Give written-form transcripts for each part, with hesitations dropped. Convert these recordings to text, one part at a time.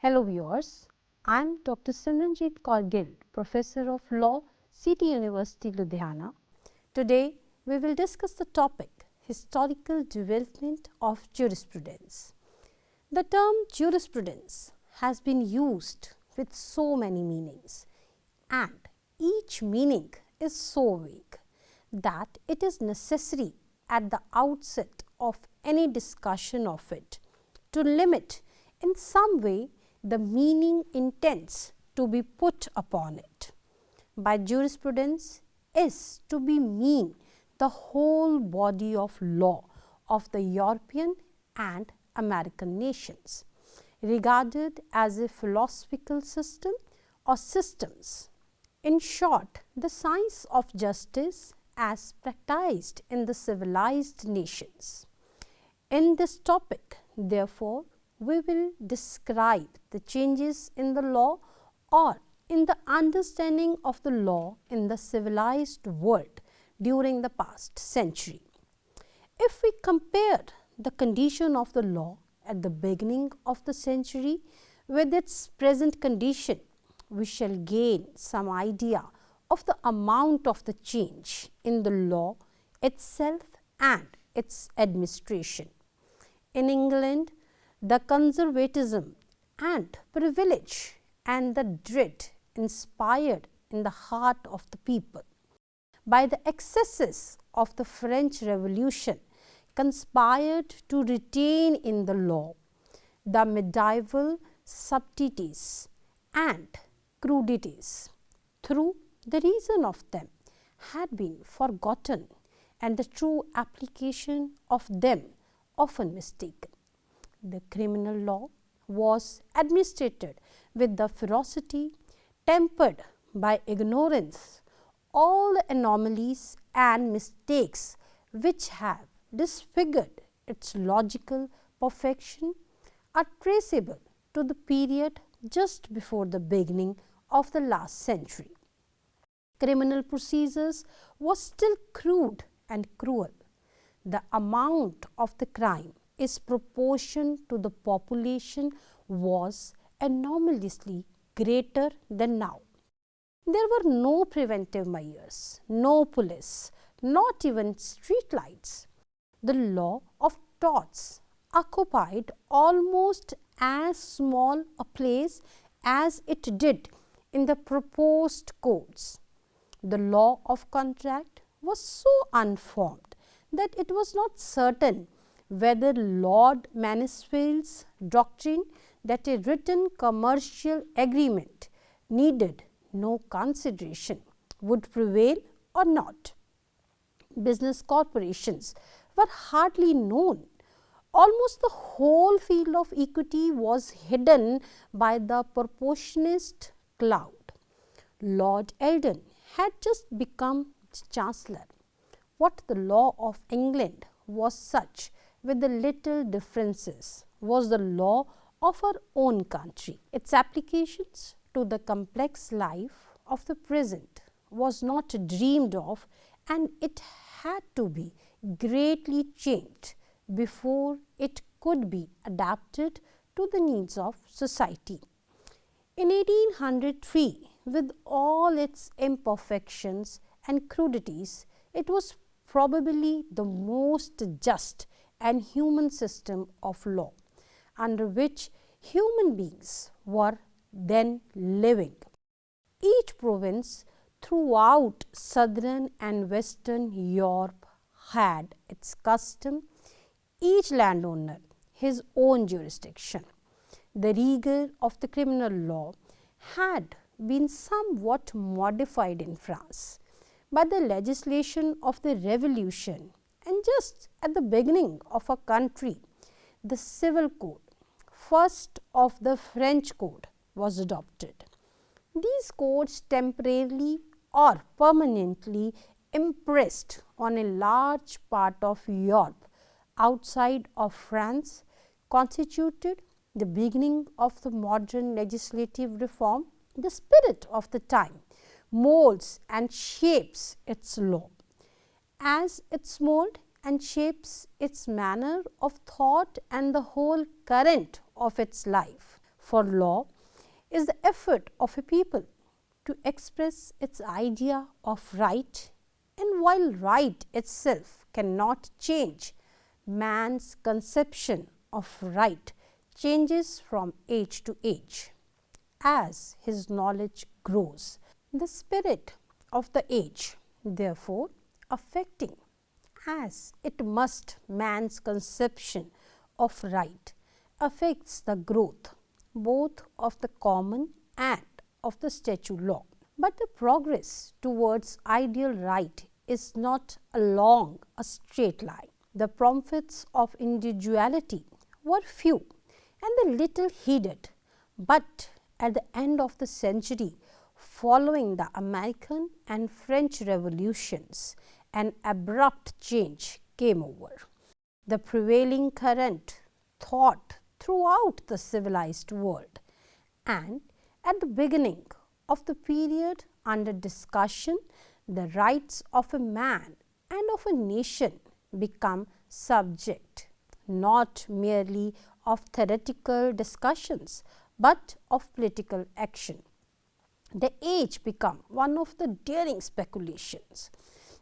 Hello viewers, I am Dr. Simranjeet Kaur Gill, Professor of Law, City University, Ludhiana. Today, we will discuss the topic Historical Development of Jurisprudence. The term jurisprudence has been used with so many meanings, and each meaning is so vague that it is necessary at the outset of any discussion of it to limit in some way the meaning intends to be put upon it. By jurisprudence is to be mean the whole body of law of the European and American nations, regarded as a philosophical system or systems. In short, the science of justice as practiced in the civilized nations. In this topic, therefore, we will describe the changes in the law or in the understanding of the law in the civilized world during the past century. If we compare the condition of the law at the beginning of the century with its present condition, we shall gain some idea of the amount of the change in the law itself and its administration. In England, the conservatism and privilege and the dread inspired in the heart of the people by the excesses of the French Revolution conspired to retain in the law the medieval subtleties and crudities, through the reason of them had been forgotten and the true application of them often mistaken. The criminal law was administered with the ferocity tempered by ignorance. All the anomalies and mistakes which have disfigured its logical perfection are traceable to the period just before the beginning of the last century. Criminal procedures was still crude and cruel. The amount of the crime is proportion to the population was anomalously greater than now. There were no preventive measures, no police, not even street lights. The law of torts occupied almost as small a place as it did in the proposed codes. The law of contract was so unformed that it was not certain whether Lord Mansfield's doctrine that a written commercial agreement needed no consideration would prevail or not. Business corporations were hardly known. Almost the whole field of equity was hidden by the proportionist cloud. Lord Eldon had just become Chancellor. What the law of England was such, with the little differences, was the law of our own country. Its applications to the complex life of the present was not dreamed of, and it had to be greatly changed before it could be adapted to the needs of society. In 1803, with all its imperfections and crudities, it was probably the most just and human system of law under which human beings were then living. Each province throughout southern and western Europe had its custom, each landowner his own jurisdiction. The rigor of the criminal law had been somewhat modified in France by the legislation of the Revolution, and just at the beginning of a country, the civil code, first of the French code, was adopted. These codes temporarily or permanently impressed on a large part of Europe outside of France constituted the beginning of the modern legislative reform. The spirit of the time molds and shapes its law, as its mold and shapes its manner of thought and the whole current of its life. for law is the effort of a people to express its idea of right, and while right itself cannot change, man's conception of right changes from age to age as his knowledge grows. The spirit of the age, therefore, affecting as it must man's conception of right, affects the growth both of the common and of the statute law. But the progress towards ideal right is not along a straight line. The profits of individuality were few and the little heeded, but at the end of the century following the American and French revolutions, an abrupt change came over. The prevailing current thought throughout the civilized world, and at the beginning of the period under discussion, the rights of a man and of a nation become subject not merely of theoretical discussions, but of political action. The age became one of the daring speculations.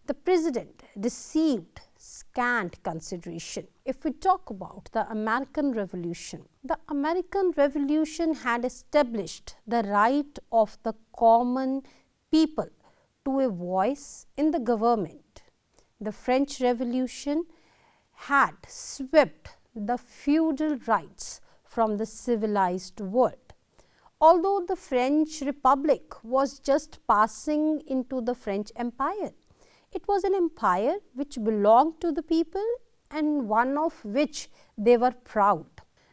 The President received scant consideration. If we talk about the American Revolution, the American Revolution had established the right of the common people to a voice in the government. The French Revolution had swept the feudal rights from the civilized world. Although the French Republic was just passing into the French Empire, it was an empire which belonged to the people and one of which they were proud.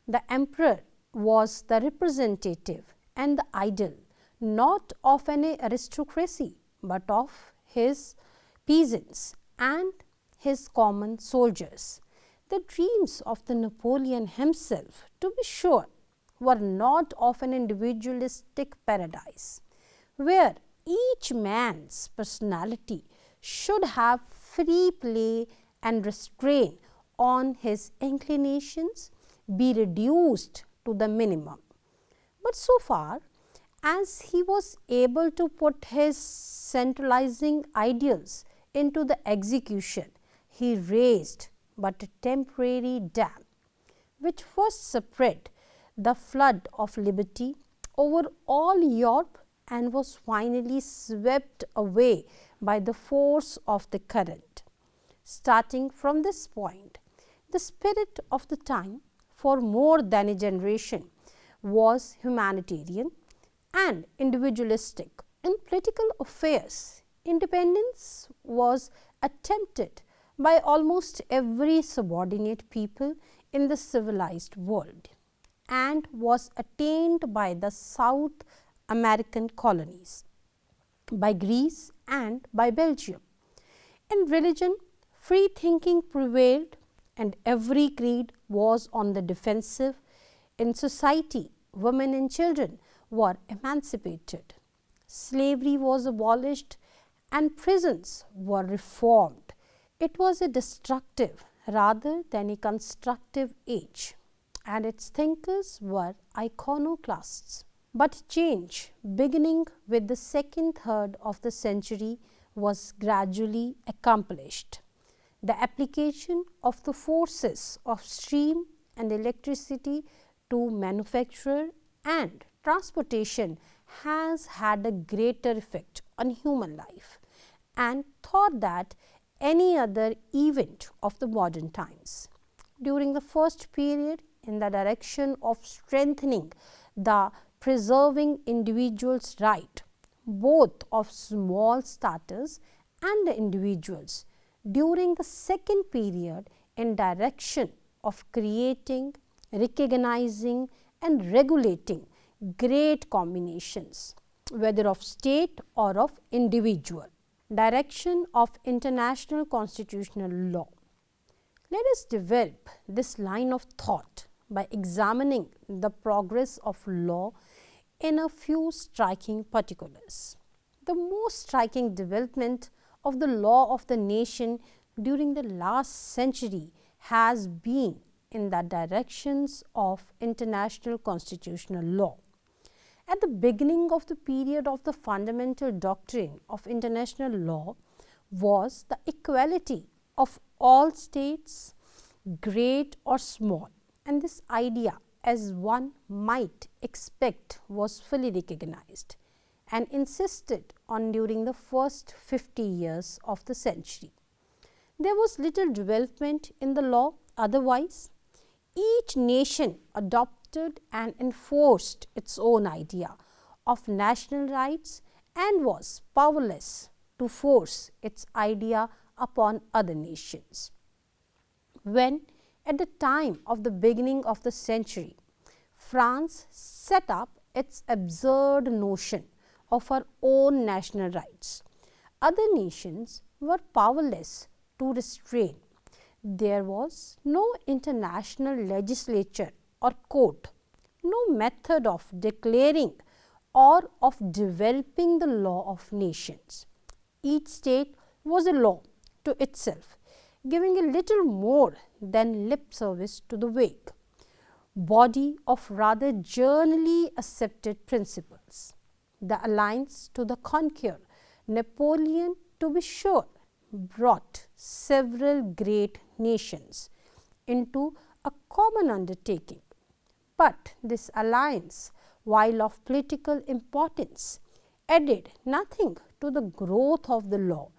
The emperor was the representative and the idol not of an aristocracy, but of his peasants and his common soldiers. The dreams of the Napoleon himself, to be sure, were not of an individualistic paradise, where each man's personality should have free play and restraint on his inclinations be reduced to the minimum. But so far as he was able to put his centralizing ideals into the execution, he raised but a temporary dam, which first spread the flood of liberty over all Europe and was finally swept away by the force of the current. Starting from this point, the spirit of the time for more than a generation was humanitarian and individualistic. In political affairs, independence was attempted by almost every subordinate people in the civilized world and was attained by the South American colonies, by Greece and by Belgium. In religion, free thinking prevailed and every creed was on the defensive. In society, women and children were emancipated. Slavery was abolished and prisons were reformed. It was a destructive rather than a constructive age, and its thinkers were iconoclasts. But change, beginning with the second third of the century, was gradually accomplished. The application of the forces of steam and electricity to manufacture and transportation has had a greater effect on human life, and thought that any other event of the modern times. During the first period, in the direction of strengthening the preserving individual's right, both of small starters and the individuals. During the second period, in direction of creating, recognizing and regulating great combinations, whether of state or of individual. Direction of international constitutional law. Let us develop this line of thought by examining the progress of law in a few striking particulars. The most striking development of the law of the nation during the last century has been in the directions of international constitutional law. At the beginning of the period of the fundamental doctrine of international law was the equality of all states, great or small, and this idea, as one might expect, was fully recognized and insisted on during the first 50 years of the century. There was little development in the law otherwise. Each nation adopted and enforced its own idea of national rights and was powerless to force its idea upon other nations. When, at the time of the beginning of the century, France set up its absurd notion of her own national rights, other nations were powerless to restrain. There was no international legislature or court, no method of declaring or of developing the law of nations. Each state was a law to itself, giving a little more than lip service to the vague body of rather generally accepted principles. The alliance to the conqueror, Napoleon to be sure, brought several great nations into a common undertaking, but this alliance, while of political importance, added nothing to the growth of the law.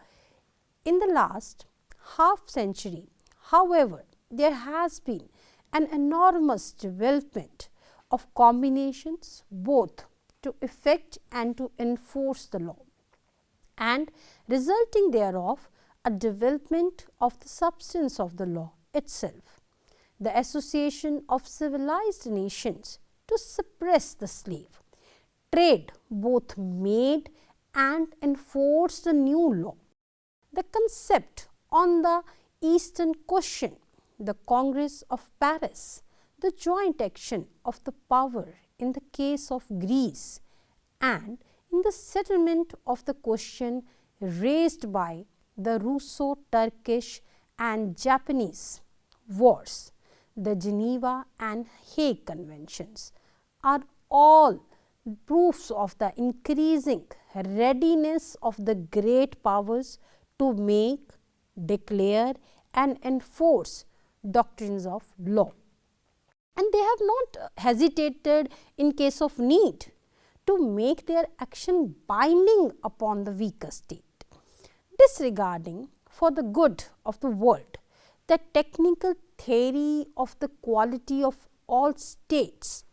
In the last half century, however, there has been an enormous development of combinations both to effect and to enforce the law, and resulting thereof a development of the substance of the law itself. The association of civilized nations to suppress the slave trade both made and enforced the new law. The concept on the Eastern question, the Congress of Paris, the joint action of the power in the case of Greece, and in the settlement of the question raised by the Russo-Turkish and Japanese wars, the Geneva and Hague Conventions, are all proofs of the increasing readiness of the great powers to make, declare and enforce doctrines of law. And they have not hesitated in case of need to make their action binding upon the weaker state, disregarding for the good of the world the technical theory of the quality of all states.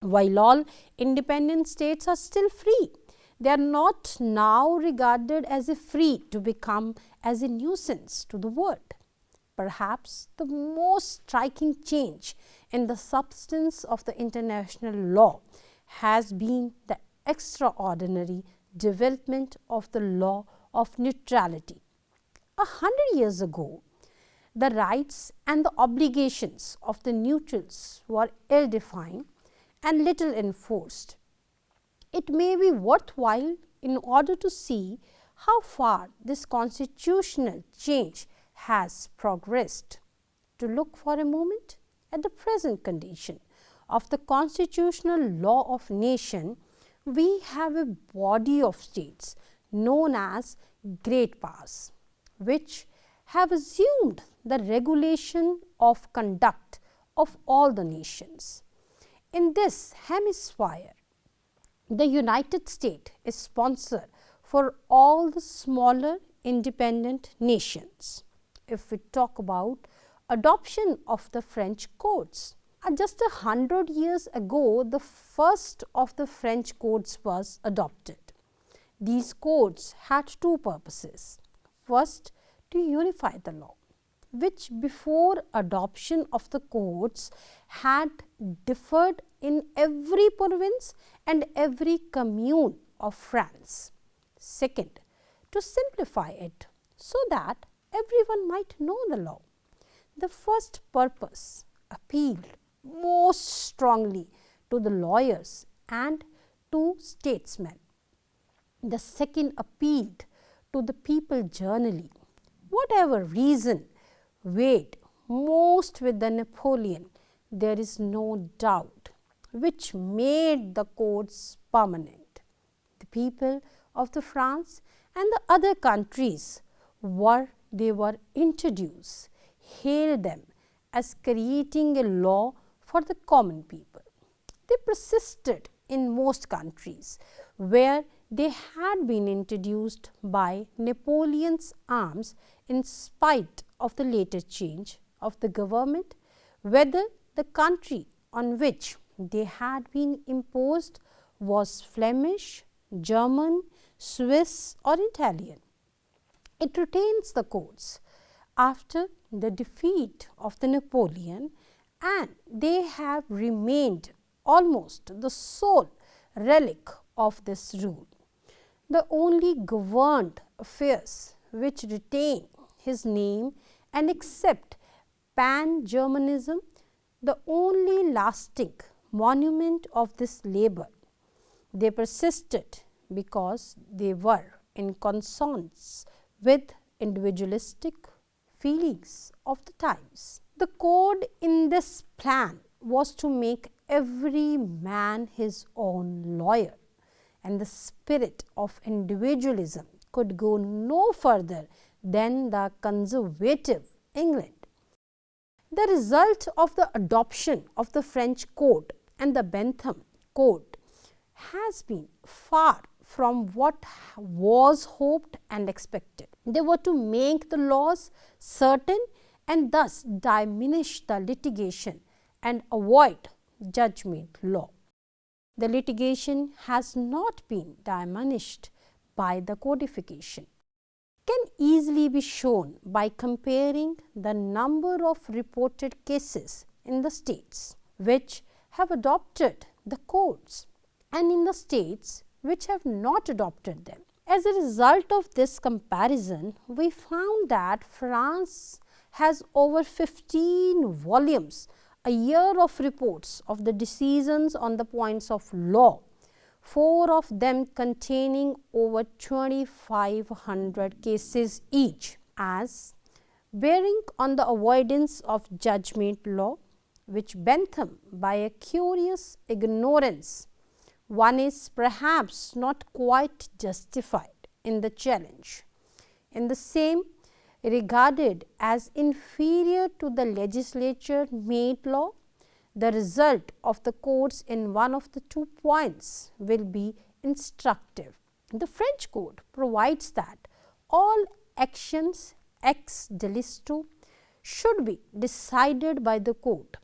While all independent states are still free, they are not now regarded as a free to become as a nuisance to the world. Perhaps the most striking change in the substance of the international law has been the extraordinary development of the law of neutrality. 100 years ago, the rights and the obligations of the neutrals were ill defined and little enforced. It may be worthwhile, in order to see how far this constitutional change has progressed, to look for a moment at the present condition of the constitutional law of nation. We have a body of states known as great powers, which have assumed the regulation of conduct of all the nations. In this hemisphere, the United States is sponsor for all the smaller independent nations. If we talk about adoption of the French codes, just 100 years ago, the first of the French codes was adopted. These codes had two purposes. First, to unify the law, which before adoption of the codes had differed in every province and every commune of France. Second, to simplify it so that everyone might know the law. The first purpose appealed most strongly to the lawyers and to statesmen. The second appealed to the people generally. Whatever reason weighed most with the Napoleon, there is no doubt, which made the codes permanent. The people of the France and the other countries were introduced, hailed them as creating a law for the common people. They persisted in most countries where they had been introduced by Napoleon's arms in spite of the later change of the government, whether the country on which they had been imposed was Flemish, German, Swiss or Italian. It retains the codes after the defeat of the Napoleon, and they have remained almost the sole relic of this rule. The only governed affairs which retain his name and accept pan-Germanism, the only lasting monument of this labor. They persisted because they were in consonance with individualistic feelings of the times. The code in this plan was to make every man his own lawyer, and the spirit of individualism could go no further than the conservative England. The result of the adoption of the French Code and the Bentham Code has been far from what was hoped and expected. They were to make the laws certain and thus diminish the litigation and avoid judgment law. The litigation has not been diminished by the codification. Can easily be shown by comparing the number of reported cases in the states which have adopted the codes and in the states which have not adopted them. As a result of this comparison, we found that France has over 15 volumes a year of reports of the decisions on the points of law, 4 of them containing over 2,500 cases each, as bearing on the avoidance of judgment law, which Bentham, by a curious ignorance, one is perhaps not quite justified in the challenge. In the same, regarded as inferior to the legislature made law, the result of the codes in one of the 2 points will be instructive. The French code provides that all actions ex delicto should be decided by the court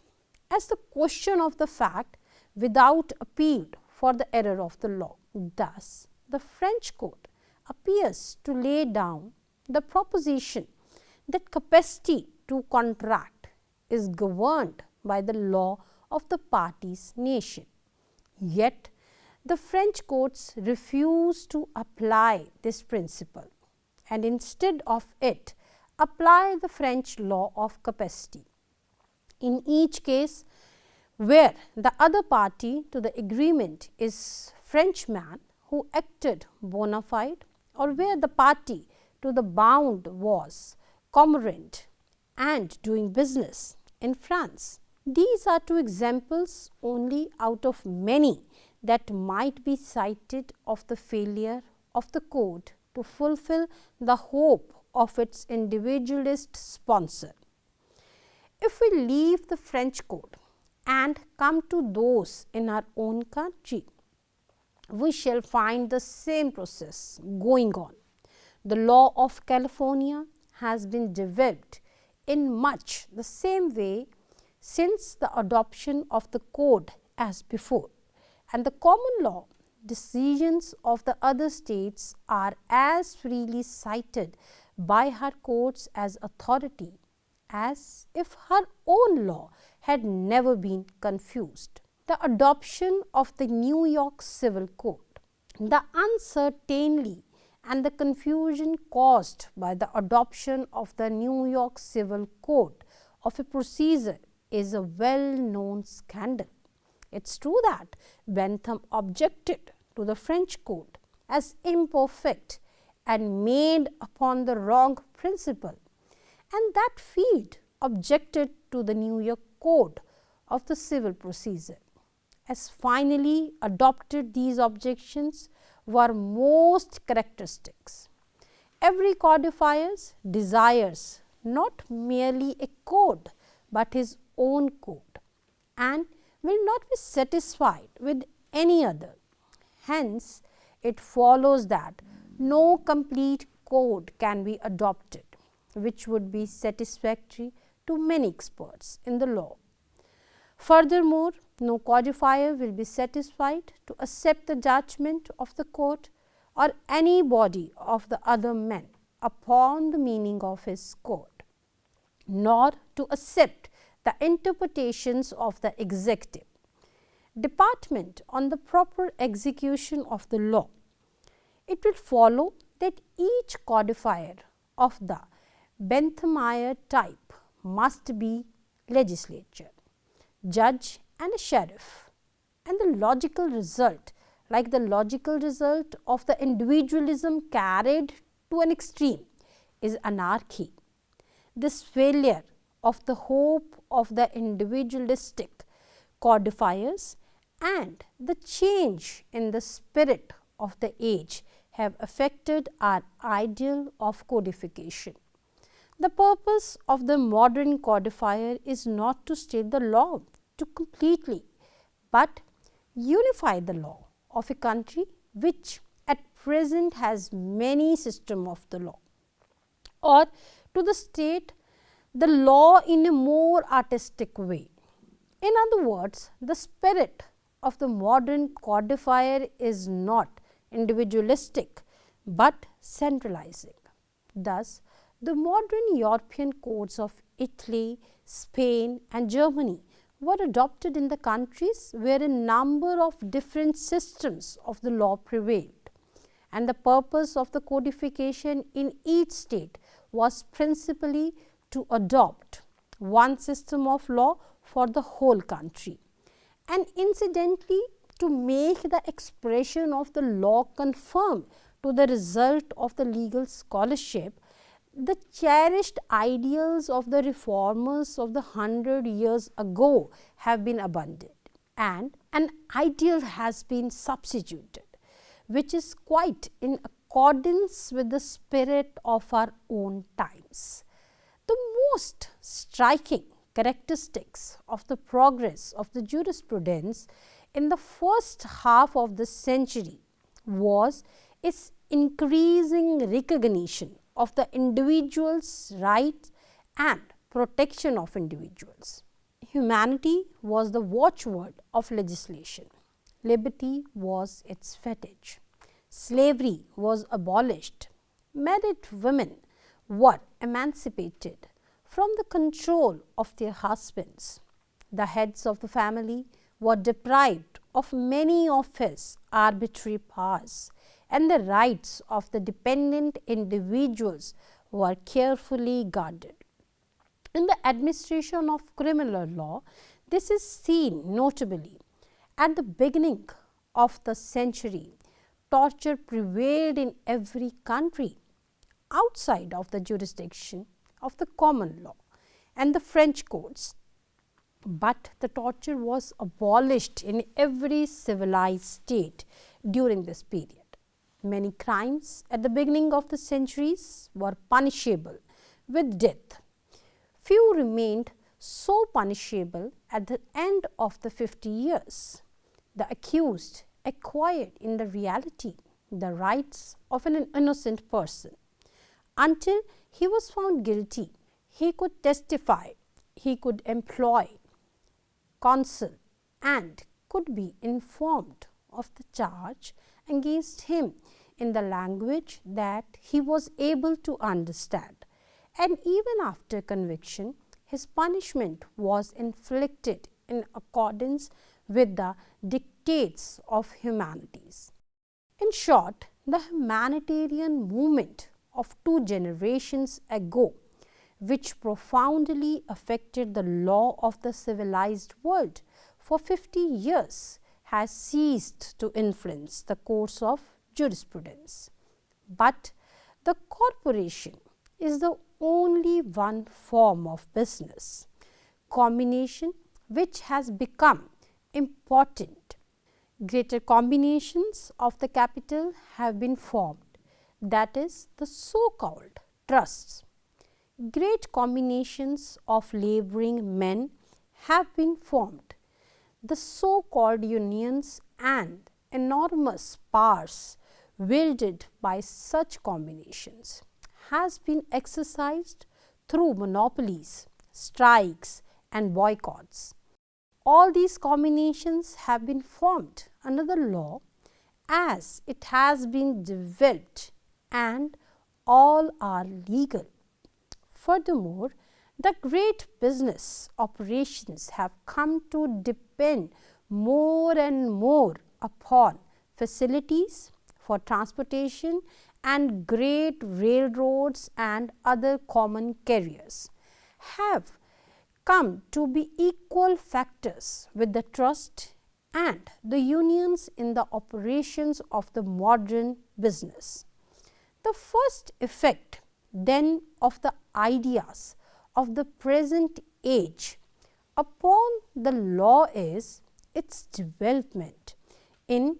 as the question of the fact without appeal for the error of the law. Thus, the French code appears to lay down the proposition that capacity to contract is governed by the law of the party's nation. Yet, the French courts refuse to apply this principle, and instead of it, apply the French law of capacity. In each case where the other party to the agreement is Frenchman who acted bona fide, or where the party to the bound was commerant and doing business in France. These are 2 examples only out of many that might be cited of the failure of the code to fulfill the hope of its individualist sponsor. If we leave the French code and come to those in our own country, we shall find the same process going on. The law of California has been developed in much the same way since the adoption of the code as before, and the common law decisions of the other states are as freely cited by her courts as authority as if her own law had never been confused. The adoption of the New York Civil Code, the uncertainty and the confusion caused by the adoption of the New York Civil Code of a procedure is a well-known scandal. It is true that Bentham objected to the French code as imperfect and made upon the wrong principle, and that field objected to the New York Code of the Civil Procedure. As finally adopted, these objections were most characteristics. Every codifier desires not merely a code, but his own code, and will not be satisfied with any other. Hence, it follows that no complete code can be adopted, which would be satisfactory to many experts in the law. Furthermore, no codifier will be satisfied to accept the judgment of the court or any body of the other men upon the meaning of his code, nor to accept the interpretations of the executive department on the proper execution of the law. It will follow that each codifier of the Benthamire type must be legislature, judge and a sheriff, and the logical result, like the logical result of the individualism carried to an extreme, is anarchy. This failure of the hope of the individualistic codifiers and the change in the spirit of the age have affected our ideal of codification. The purpose of the modern codifier is not to state the law to completely, but unify the law of a country which at present has many systems of the law, or to the state the law in a more artistic way. In other words, the spirit of the modern codifier is not individualistic, but centralizing. Thus, the modern European codes of Italy, Spain and Germany were adopted in the countries where a number of different systems of the law prevailed, and the purpose of the codification in each state was principally to adopt one system of law for the whole country, and incidentally to make the expression of the law conform to the result of the legal scholarship. The cherished ideals of the reformers of the 100 years ago have been abandoned, and an ideal has been substituted, which is quite in accordance with the spirit of our own times. The most striking characteristics of the progress of the jurisprudence in the first half of the century was its increasing recognition of the individual's rights and protection of individuals. Humanity was the watchword of legislation. Liberty was its fetish. Slavery was abolished. Married women were emancipated from the control of their husbands. The heads of the family were deprived of many of his arbitrary powers, and the rights of the dependent individuals were carefully guarded. In the administration of criminal law, this is seen notably. At the beginning of the century, torture prevailed in every country outside of the jurisdiction of the common law and the French codes, but the torture was abolished in every civilized state during this period. Many crimes at the beginning of the centuries were punishable with death. Few remained so punishable at the end of the 50 years. The accused acquired in the reality the rights of an innocent person. Until he was found guilty, he could testify, he could employ counsel, and could be informed of the charge against him in the language that he was able to understand, and even after conviction his punishment was inflicted in accordance with the dictates of humanities. In short, the humanitarian movement of 2 generations ago, which profoundly affected the law of the civilized world for 50 years, has ceased to influence the course of jurisprudence. But the corporation is the only one form of business combination which has become important. Greater combinations of the capital have been formed, that is, the so-called trusts. Great combinations of laboring men have been formed, the so-called unions, and enormous powers wielded by such combinations has been exercised through monopolies, strikes, and boycotts. All these combinations have been formed under the law as it has been developed, and all are legal. Furthermore, the great business operations have come to depend more and more upon facilities for transportation and great railroads and other common carriers have come to be equal factors with the trust and the unions in the operations of the modern business. The first effect then of the ideas of the present age upon the law is its development in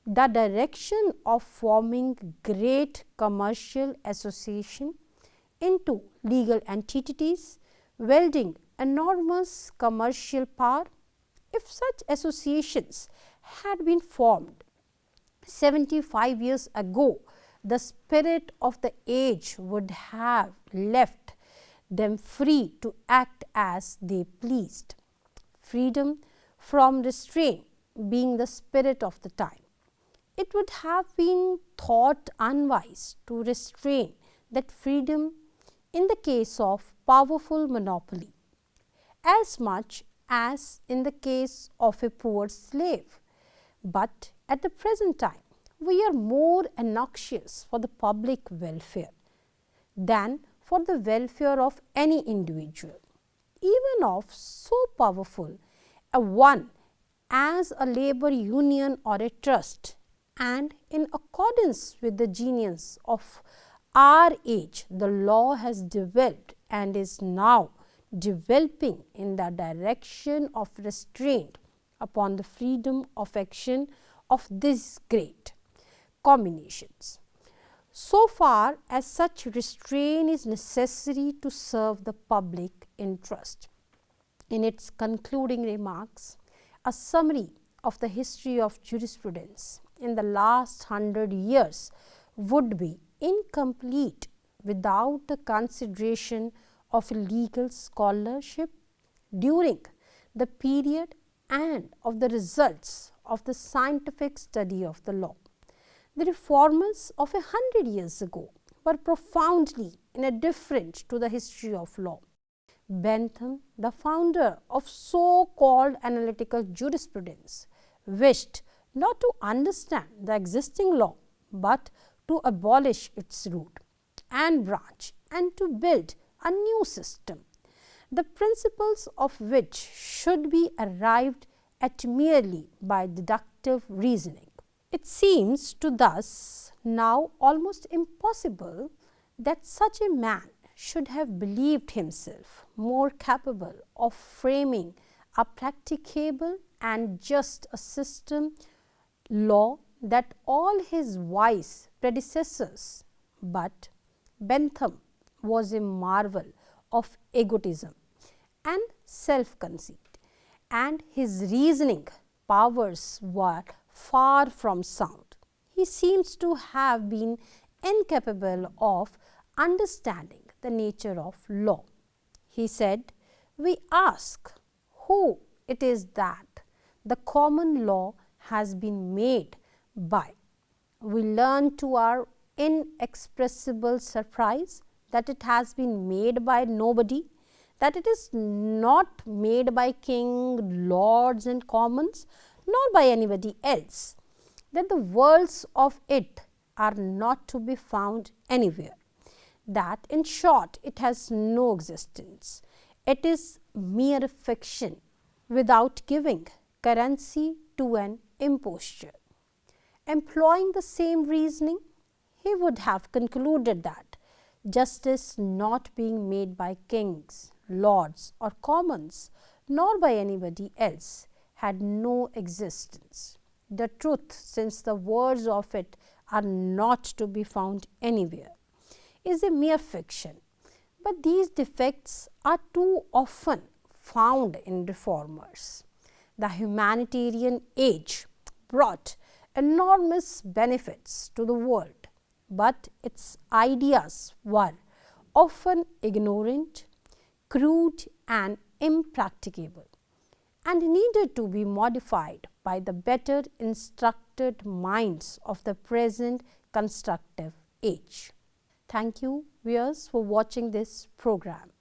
the direction of forming great commercial association into legal entities wielding enormous commercial power. If such associations had been formed 75 years ago, the spirit of the age would have left them free to act as they pleased. Freedom from restraint being the spirit of the time, it would have been thought unwise to restrain that freedom in the case of powerful monopoly as much as in the case of a poor slave. But at the present time, we are more anxious for the public welfare than for the welfare of any individual, even of so powerful a one as a labor union or a trust. And in accordance with the genius of our age, the law has developed and is now developing in the direction of restraint upon the freedom of action of these great combinations, so far as such restraint is necessary to serve the public interest. In its concluding remarks, a summary of the history of jurisprudence in the last 100 years would be incomplete without the consideration of legal scholarship during the period and of the results of the scientific study of the law. The reformers of 100 years ago were profoundly indifferent to the history of law. Bentham, the founder of so-called analytical jurisprudence, wished not to understand the existing law, but to abolish its root and branch and to build a new system, the principles of which should be arrived at merely by deductive reasoning. It seems to thus now almost impossible that such a man should have believed himself more capable of framing a practicable and just a system law that all his wise predecessors. But Bentham was a marvel of egotism and self-conceit, and his reasoning powers were far from sound. He seems to have been incapable of understanding the nature of law. He said, "We ask who it is that the common law has been made by. We learn to our inexpressible surprise that it has been made by nobody, that it is not made by king, lords and commons, nor by anybody else, that the worlds of it are not to be found anywhere, that in short it has no existence. It is mere fiction without giving currency to an imposture." Employing the same reasoning, he would have concluded that justice not being made by kings, lords or commons, nor by anybody else, had no existence. The truth, since the words of it are not to be found anywhere, is a mere fiction. But these defects are too often found in reformers. The humanitarian age brought enormous benefits to the world, but its ideas were often ignorant, crude and impracticable, and needed to be modified by the better instructed minds of the present constructive age. Thank you, viewers, for watching this program.